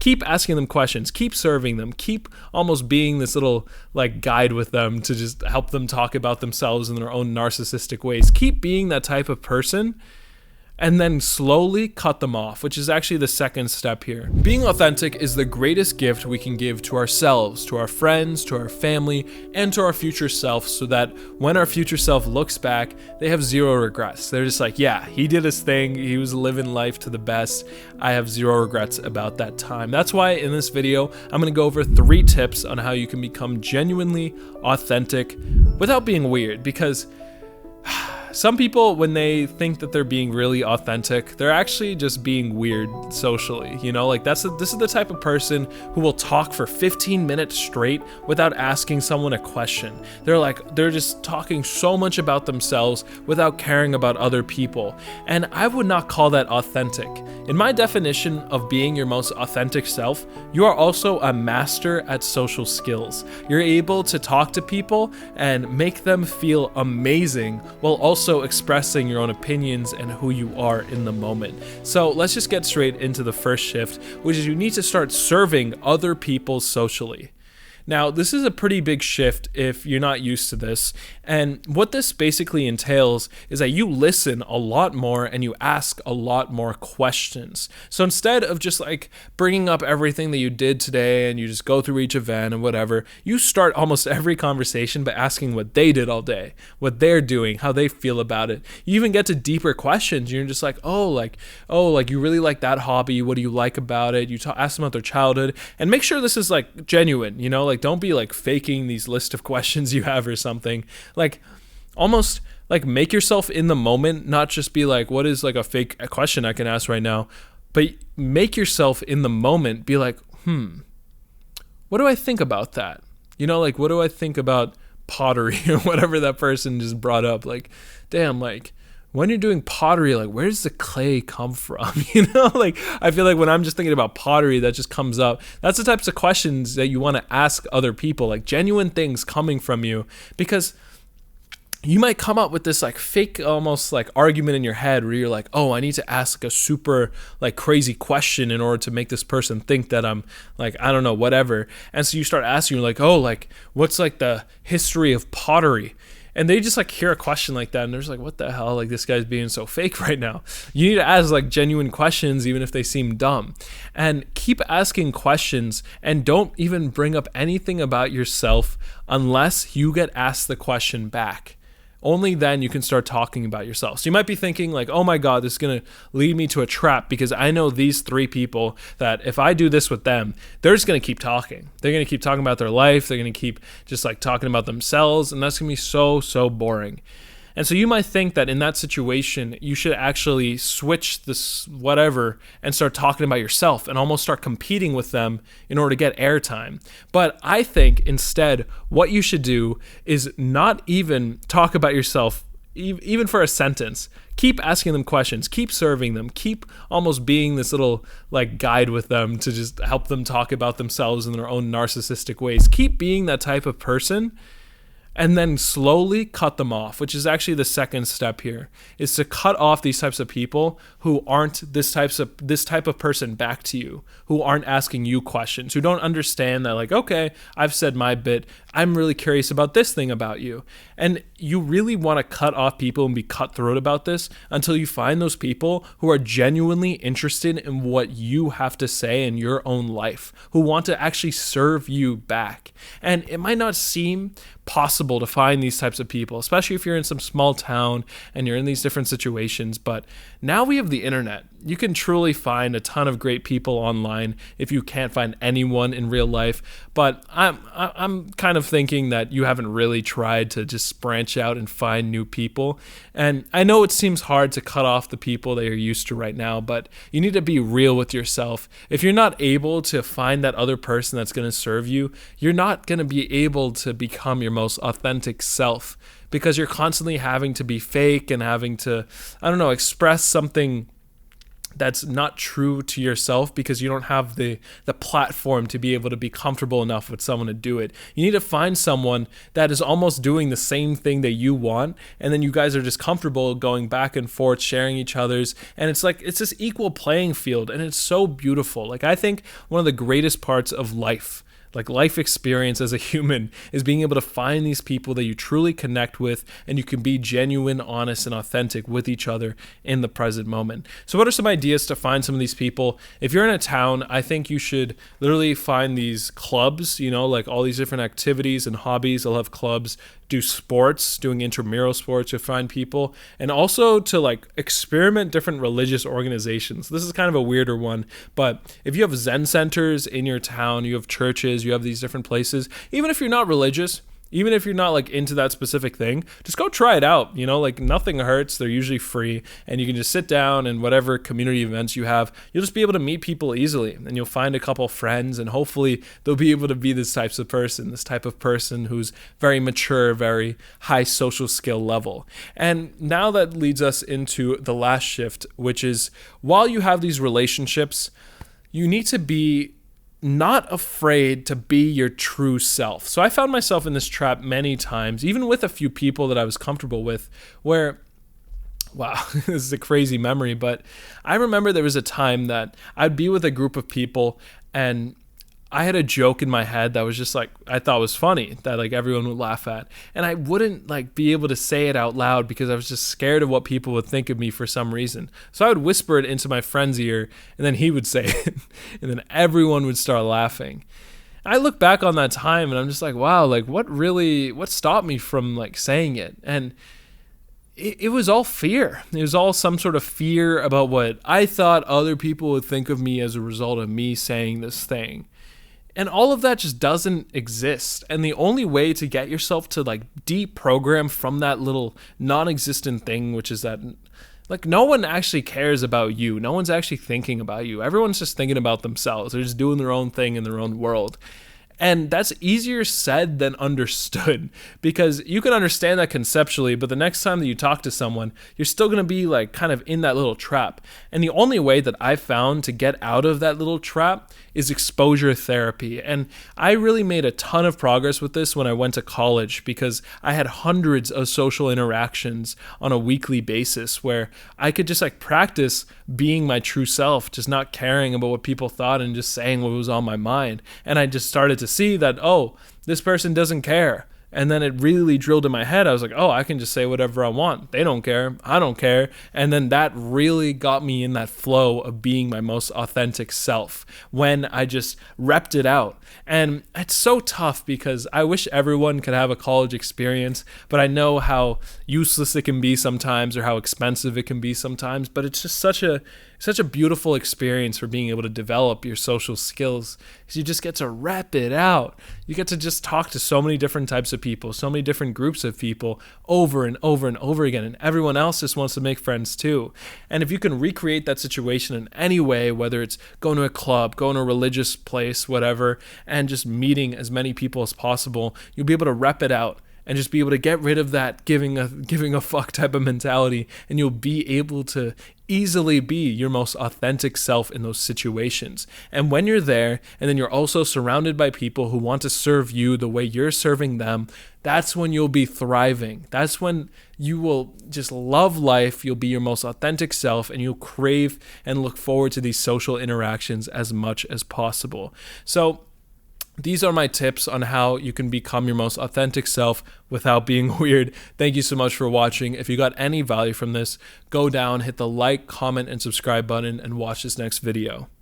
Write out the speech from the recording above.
keep asking them questions, keep serving them, keep almost being this little like guide with them to just help them talk about themselves in their own narcissistic ways. Keep being that type of person, and then slowly cut them off, which is actually the second step here. Being authentic is the greatest gift we can give to ourselves, to our friends, to our family, and to our future self, so that when our future self looks back, they have zero regrets. They're just like, yeah, he did his thing. He was living life to the best. I have zero regrets about that time. That's why in this video, I'm gonna go over 3 tips on how you can become genuinely authentic without being weird, because some people, when they think that they're being really authentic, they're actually just being weird socially, you know? Like this is the type of person who will talk for 15 minutes straight without asking someone a question. They're just talking so much about themselves without caring about other people. And I would not call that authentic. In my definition of being your most authentic self, you are also a master at social skills. You're able to talk to people and make them feel amazing while also expressing your own opinions and who you are in the moment. So let's just get straight into the first shift, which is you need to start serving other people socially. Now, this is a pretty big shift if you're not used to this. And what this basically entails is that you listen a lot more and you ask a lot more questions. So instead of just like bringing up everything that you did today and you just go through each event and whatever, you start almost every conversation by asking what they did all day, what they're doing, how they feel about it. You even get to deeper questions. You're just like, oh, you really like that hobby. What do you like about it? You ask them about their childhood, and make sure this is like genuine, you know, like don't be like faking these list of questions you have or something. Like almost like make yourself in the moment, not just be like, what is like a fake question I can ask right now, but make yourself in the moment, be like, what do I think about that? You know, like what do I think about pottery or whatever that person just brought up? Like, damn, like when you're doing pottery, like where does the clay come from? You know, like I feel like when I'm just thinking about pottery, that just comes up. That's the types of questions that you want to ask other people, like genuine things coming from you, because you might come up with this like fake almost like argument in your head where you're like, oh, I need to ask a super like crazy question in order to make this person think that I'm like, I don't know, whatever. And so you start asking, you're like, oh, like what's like the history of pottery? And they just like hear a question like that and they're just like, what the hell? Like this guy's being so fake right now. You need to ask like genuine questions, even if they seem dumb. And keep asking questions, and don't even bring up anything about yourself unless you get asked the question back. Only then you can start talking about yourself. So you might be thinking like, oh my God, this is going to lead me to a trap, because I know these 3 people that if I do this with them, they're just going to keep talking. They're going to keep talking about their life. They're going to keep just like talking about themselves. And that's going to be so boring. And so you might think that in that situation, you should actually switch this whatever and start talking about yourself and almost start competing with them in order to get airtime. But I think instead, what you should do is not even talk about yourself, even for a sentence. Keep asking them questions, keep serving them, keep almost being this little like guide with them to just help them talk about themselves in their own narcissistic ways. Keep being that type of person, and then slowly cut them off, which is actually the second step here, is to cut off these types of people who aren't this type of person back to you, who aren't asking you questions, who don't understand that like, okay, I've said my bit, I'm really curious about this thing about you. And you really want to cut off people and be cutthroat about this until you find those people who are genuinely interested in what you have to say in your own life, who want to actually serve you back. And it might not seem possible to find these types of people, especially if you're in some small town and you're in these different situations. But now we have the internet. You can truly find a ton of great people online if you can't find anyone in real life. But I'm kind of thinking that you haven't really tried to just branch out and find new people. And I know it seems hard to cut off the people that you're used to right now, but you need to be real with yourself. If you're not able to find that other person that's going to serve you, you're not going to be able to become your most authentic self, because you're constantly having to be fake and having to, I don't know, express something that's not true to yourself because you don't have the platform to be able to be comfortable enough with someone to do it. You need to find someone that is almost doing the same thing that you want, and then you guys are just comfortable going back and forth, sharing each other's, and it's like it's this equal playing field, and it's so beautiful. Like, I think one of the greatest parts of life, like life experience as a human, is being able to find these people that you truly connect with, and you can be genuine, honest, and authentic with each other in the present moment. So what are some ideas to find some of these people? If you're in a town, I think you should literally find these clubs, like all these different activities and hobbies. They'll have clubs. Do sports, doing intramural sports to find people, and also to like experiment different religious organizations. This is kind of a weirder one, but if you have Zen centers in your town, you have churches, you have these different places, even if you're not religious, even if you're not like into that specific thing, just go try it out. Like nothing hurts. They're usually free, and you can just sit down, and whatever community events you have, you'll just be able to meet people easily, and you'll find a couple friends, and hopefully they'll be able to be this type of person who's very mature, very high social skill level. And now that leads us into the last shift, which is while you have these relationships, you need to be not afraid to be your true self. So I found myself in this trap many times, even with a few people that I was comfortable with, where, wow, this is a crazy memory, but I remember there was a time that I'd be with a group of people, and I had a joke in my head that was just like, I thought was funny, that like everyone would laugh at. And I wouldn't like be able to say it out loud because I was just scared of what people would think of me for some reason. So I would whisper it into my friend's ear, and then he would say it, and then everyone would start laughing. I look back on that time and I'm just like, wow, like what stopped me from like saying it? And it was all fear. It was all some sort of fear about what I thought other people would think of me as a result of me saying this thing. And all of that just doesn't exist. And the only way to get yourself to like deprogram from that little non-existent thing, which is that like no one actually cares about you. No one's actually thinking about you. Everyone's just thinking about themselves. They're just doing their own thing in their own world. And that's easier said than understood, because you can understand that conceptually, but the next time that you talk to someone, you're still going to be like kind of in that little trap. And the only way that I've found to get out of that little trap is exposure therapy. And I really made a ton of progress with this when I went to college, because I had hundreds of social interactions on a weekly basis where I could just like practice being my true self, just not caring about what people thought and just saying what was on my mind. And I just started to see that, oh, this person doesn't care. And then it really drilled in my head. I was like, oh, I can just say whatever I want. They don't care. I don't care. And then that really got me in that flow of being my most authentic self when I just repped it out. And it's so tough because I wish everyone could have a college experience, but I know how useless it can be sometimes or how expensive it can be sometimes. But it's just such a beautiful experience for being able to develop your social skills, because you just get to rep it out. You get to just talk to so many different types of people, so many different groups of people over and over and over again, and everyone else just wants to make friends too. And if you can recreate that situation in any way, whether it's going to a club, going to a religious place, whatever, and just meeting as many people as possible, you'll be able to rep it out and just be able to get rid of that giving a fuck type of mentality, and you'll be able to easily be your most authentic self in those situations. And when you're there, and then you're also surrounded by people who want to serve you the way you're serving them, that's when you'll be thriving. That's when you will just love life. You'll be your most authentic self, and you'll crave and look forward to these social interactions as much as possible. So these are my tips on how you can become your most authentic self without being weird. Thank you so much for watching. If you got any value from this, go down, hit the like, comment, and subscribe button, and watch this next video.